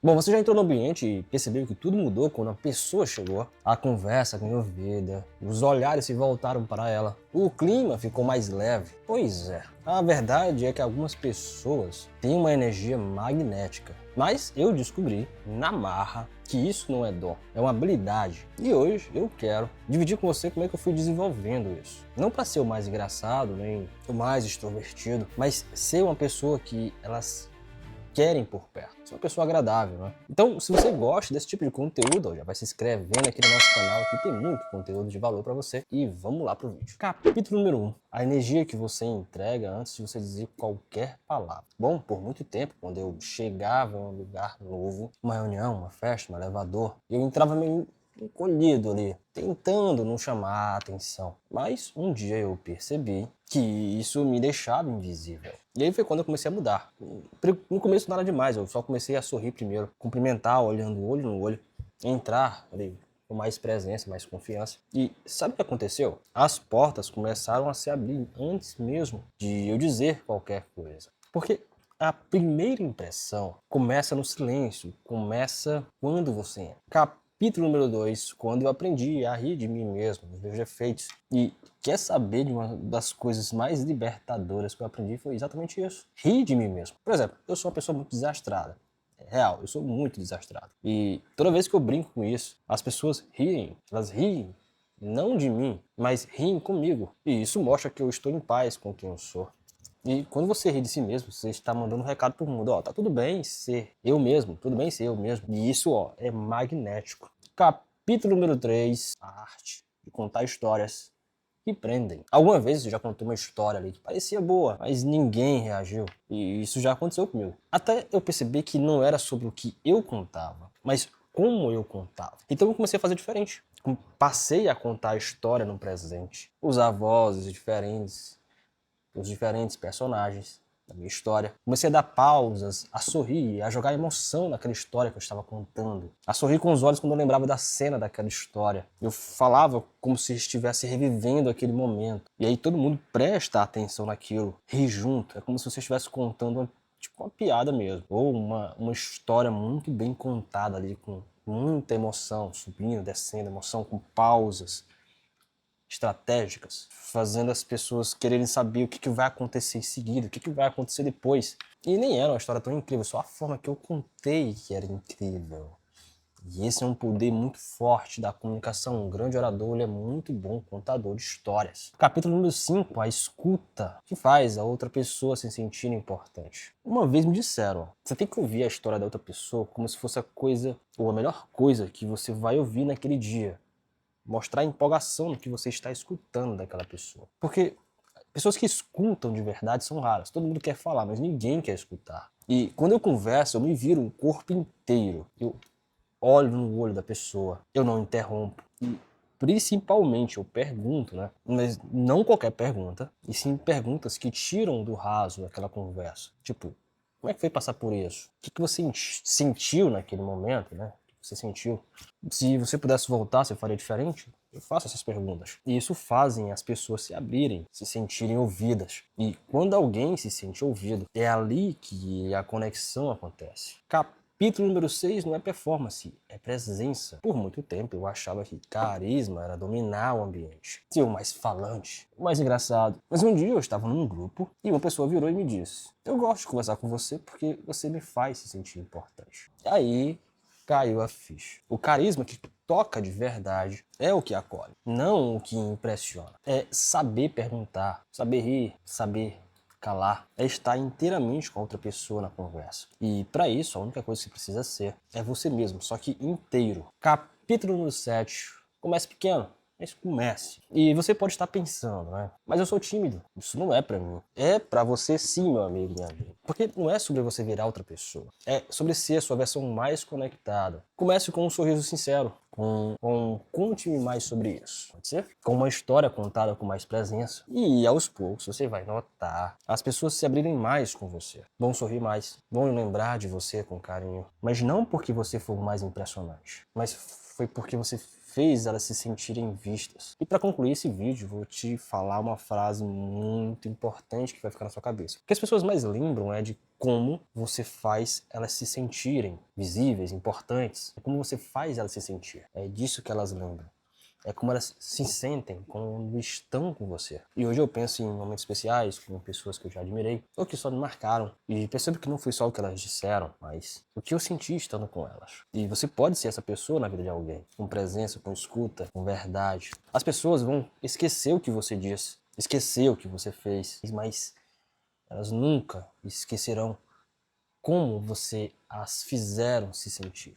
Bom, você já entrou no ambiente e percebeu que tudo mudou quando a pessoa chegou. A conversa ganhou vida, os olhares se voltaram para ela, o clima ficou mais leve. Pois é, a verdade é que algumas pessoas têm uma energia magnética. Mas eu descobri, na marra, que isso não é dom, é uma habilidade. E hoje eu quero dividir com você como é que eu fui desenvolvendo isso. Não para ser o mais engraçado, nem o mais extrovertido, mas ser uma pessoa que elas querem por perto. Ser uma pessoa agradável, né? Então, se você gosta desse tipo de conteúdo, já vai se inscrevendo aqui no nosso canal, que tem muito conteúdo de valor para você. E vamos lá pro vídeo. Capítulo número 1. A energia que você entrega antes de você dizer qualquer palavra. Bom, por muito tempo, quando eu chegava em um lugar novo, uma reunião, uma festa, um elevador, eu entrava meio encolhido ali, tentando não chamar a atenção. Mas um dia eu percebi que isso me deixava invisível. E aí foi quando eu comecei a mudar. No começo nada demais, eu só comecei a sorrir primeiro, cumprimentar, olhando olho no olho, entrar ali com mais presença, mais confiança. E sabe o que aconteceu? As portas começaram a se abrir antes mesmo de eu dizer qualquer coisa. Porque a primeira impressão começa no silêncio, começa quando você entra. Capítulo número 2, quando eu aprendi a rir de mim mesmo, dos meus defeitos. E quer saber de uma das coisas mais libertadoras que eu aprendi foi exatamente isso. Rir de mim mesmo. Por exemplo, eu sou uma pessoa muito desastrada. É real, eu sou muito desastrado. E toda vez que eu brinco com isso, as pessoas riem. Elas riem, não de mim, mas riem comigo. E isso mostra que eu estou em paz com quem eu sou. E quando você ri de si mesmo, você está mandando um recado pro mundo, ó, tá tudo bem ser eu mesmo, tudo bem ser eu mesmo. E isso, ó, é magnético. Capítulo número 3, a arte de contar histórias que prendem. Alguma vez você já contou uma história ali que parecia boa, mas ninguém reagiu. E isso já aconteceu comigo. Até eu perceber que não era sobre o que eu contava, mas como eu contava. Então eu comecei a fazer diferente. Passei a contar a história no presente, usar vozes diferentes, os diferentes personagens da minha história. Comecei a dar pausas, a sorrir, a jogar emoção naquela história que eu estava contando. A sorrir com os olhos quando eu lembrava da cena daquela história. Eu falava como se estivesse revivendo aquele momento. E aí todo mundo presta atenção naquilo, ri junto. É como se você estivesse contando uma piada mesmo. Ou uma história muito bem contada ali, com muita emoção, subindo, descendo, emoção com pausas estratégicas, fazendo as pessoas quererem saber o que vai acontecer em seguida, o que vai acontecer depois. E nem era uma história tão incrível, só a forma que eu contei que era incrível. E esse é um poder muito forte da comunicação. Um grande orador, ele é muito bom contador de histórias. Capítulo número 5, a escuta, que faz a outra pessoa se sentir importante. Uma vez me disseram, você tem que ouvir a história da outra pessoa como se fosse a coisa, ou a melhor coisa que você vai ouvir naquele dia. Mostrar empolgação no que você está escutando daquela pessoa. Porque pessoas que escutam de verdade são raras. Todo mundo quer falar, mas ninguém quer escutar. E quando eu converso, eu me viro o corpo inteiro. Eu olho no olho da pessoa, eu não interrompo. E principalmente eu pergunto, né? Mas não qualquer pergunta, e sim perguntas que tiram do raso daquela conversa. Tipo, como é que foi passar por isso? O que você sentiu naquele momento, né? Você sentiu? Se você pudesse voltar, você faria diferente? Eu faço essas perguntas. E isso fazem as pessoas se abrirem, se sentirem ouvidas. E quando alguém se sente ouvido, é ali que a conexão acontece. Capítulo número 6 não é performance, é presença. Por muito tempo eu achava que carisma era dominar o ambiente, ser o mais falante, o mais engraçado. Mas um dia eu estava num grupo e uma pessoa virou e me disse: eu gosto de conversar com você porque você me faz se sentir importante. E aí caiu a ficha. O carisma que toca de verdade é o que acolhe, não o que impressiona. É saber perguntar, saber rir, saber calar, é estar inteiramente com a outra pessoa na conversa. E para isso, a única coisa que você precisa ser é você mesmo, só que inteiro. Capítulo número 7. Comece pequeno, mas comece. E você pode estar pensando, né? Mas eu sou tímido. Isso não é pra mim. É pra você sim, meu amigo, minha amiga. Porque não é sobre você virar outra pessoa. É sobre ser a sua versão mais conectada. Comece com um sorriso sincero. Conte-me mais sobre isso. Pode ser? Com uma história contada com mais presença. E aos poucos você vai notar as pessoas se abrirem mais com você. Vão sorrir mais. Vão lembrar de você com carinho. Mas não porque você for o mais impressionante. Mas foi porque você fez elas se sentirem vistas. E para concluir esse vídeo, vou te falar uma frase muito importante que vai ficar na sua cabeça. O que as pessoas mais lembram é de como você faz elas se sentirem visíveis, importantes. É como você faz elas se sentir. É disso que elas lembram. É como elas se sentem quando estão com você. E hoje eu penso em momentos especiais, com pessoas que eu já admirei, ou que só me marcaram. E percebo que não foi só o que elas disseram, mas o que eu senti estando com elas. E você pode ser essa pessoa na vida de alguém, com presença, com escuta, com verdade. As pessoas vão esquecer o que você disse, esquecer o que você fez, mas elas nunca esquecerão como você as fizeram se sentir.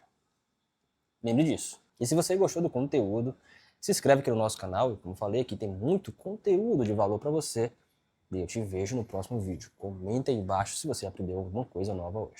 Lembre disso. E se você gostou do conteúdo, se inscreve aqui no nosso canal, e como falei, aqui tem muito conteúdo de valor para você. E eu te vejo no próximo vídeo. Comenta aí embaixo se você aprendeu alguma coisa nova hoje.